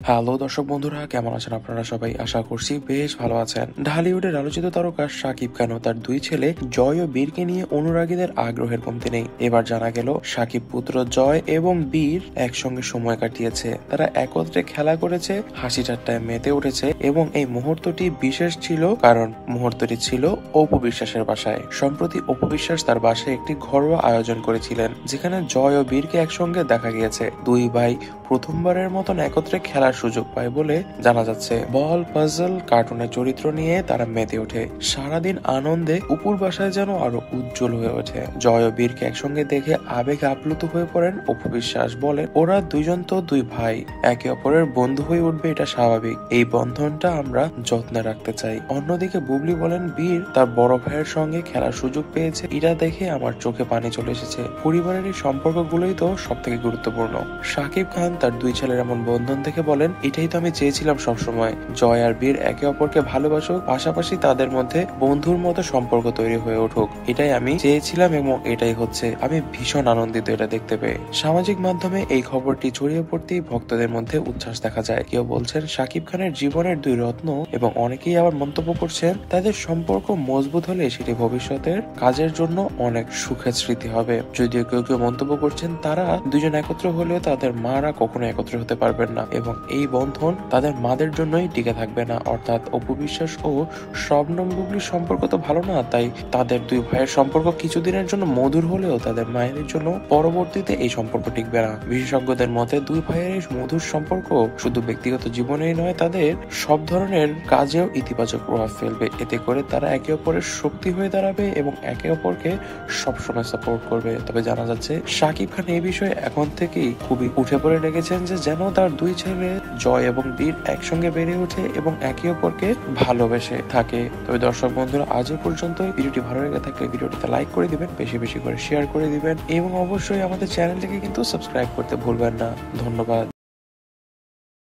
Hello দর্শক বন্ধুরা, কেমন আছেন আপনারা সবাই? আশা করছি বেশ ভালো আছেন। ঢালিউডের আলোচিত তারকা শাকিব খান ও তার দুই ছেলে জয় ও বীরকে নিয়ে অনুরাগীদের আগ্রহের কমতি নেই। এবার জানা গেল শাকিব পুত্র জয় এবং বীর একসঙ্গে সময় কাটিয়েছে, তারা একত্রে খেলা করেছে, হাসি ঠাট্টায় মেতে উঠেছে এবং এই মুহূর্তটি বিশেষ ছিল কারণ মুহূর্তটি ছিল অপু বিশ্বাসের বাসায়। সম্প্রতি অপু বিশ্বাস তার বাসায় একটি ঘরোয়া আয়োজন করেছিলেন, যেখানে জয় ও বীরকে একসঙ্গে দেখা গিয়েছে। দুই ভাই প্রথমবারের মতন একত্রে খেলার সুযোগ পায় বলে জানা যাচ্ছে। বল, পাজল, কার্টুনের চরিত্র নিয়ে তারা মেতে ওঠে। সারাদিন আনন্দে অপুর বাসায় যেন আরো উজ্জ্বল হয়ে ওঠে। জয় ও বীরকে একসঙ্গে দেখে আবেগে আপ্লুত হয়ে পড়েন অপু বিশ্বাস। বলেন, ওরা দুইজন তো দুই ভাই, একে অপরের বন্ধু হয়ে উঠবে, এটা স্বাভাবিক। এই বন্ধনটা আমরা যত্নে রাখতে চাই। অন্যদিকে বুবলি বলেন, বীর তার বড় ভাইয়ের সঙ্গে খেলার সুযোগ পেয়েছে, এটা দেখে আমার চোখে পানি চলে এসেছে। পরিবারের এই সম্পর্কগুলোই তো সব থেকে গুরুত্বপূর্ণ। শাকিব খান তার দুই ছেলের এমন বন্ধন দেখে বলেন, এটাই তো আমি চেয়েছিলাম সবসময়। জয় আর বীর একে অপরকে ভালোবাসুক, পাশাপাশি তাদের মধ্যে বন্ধুর মতো সম্পর্ক তৈরি হয়ে উঠুক, এটাই আমি চেয়েছিলাম এবং এটাই হচ্ছে। আমি ভীষণ আনন্দিত এটা দেখতে পেয়ে। সামাজিক মাধ্যমে এই খবরটি ছড়িয়ে পড়তেই ভক্তদের মধ্যে উচ্ছ্বাস দেখা যায়। কেউ বলছেন শাকিব খানের জীবনের দুই রত্ন এবং অনেকেই আবার মন্তব্য করছেন তাদের সম্পর্ক মজবুত হলে সেটি ভবিষ্যতের কাজের জন্য অনেক সুখের স্মৃতি হবে। যদিও কেউ কেউ মন্তব্য করছেন তারা দুজন একত্র হলেও তাদের মারা কখনো একত্র হতে পারবেন না এবং এই বন্ধন তাদের মাদের জন্যই টিকে থাকবে না। অর্থাৎ অপু বিশ্বাস ও শবনম বুবলির সম্পর্ক তো ভালো না, তাই তাদের দুই ভাইয়ের সম্পর্ক কিছুদিনের জন্য মধুর হলেও তাদের মায়ের জন্য পরবর্তীতে এই সম্পর্ক টিকবে না। বিশেষজ্ঞদের মতে দুই ভাইয়ের এই মধুর সম্পর্ক শুধু ব্যক্তিগত জীবনেই নয়, তাদের সব ধরনের কাজেও ইতিবাচক প্রভাব ফেলবে। এতে করে তারা একে অপরের শক্তি হয়ে দাঁড়াবে এবং একে অপরকে সবসময় সাপোর্ট করবে। তবে জানা যাচ্ছে শাকিব খান এই বিষয়ে এখন থেকেই খুবই উঠে পড়ে লেগেছেন যে যেন তার দুই ছেলে জয় এবং বীর একসঙ্গে বেড়ে ওঠে এবং একে অপরকে ভালোবেসে থাকে। তবে দর্শক বন্ধুরা, আজ পর্যন্ত ভিডিওটি ভালো লেগে থাকলে ভিডিওটিতে লাইক করে দিবেন, বেশি বেশি করে শেয়ার করে দিবেন এবং অবশ্যই আমাদের চ্যানেলটিকে কিন্তু সাবস্ক্রাইব করতে ভুলবেন না। ধন্যবাদ।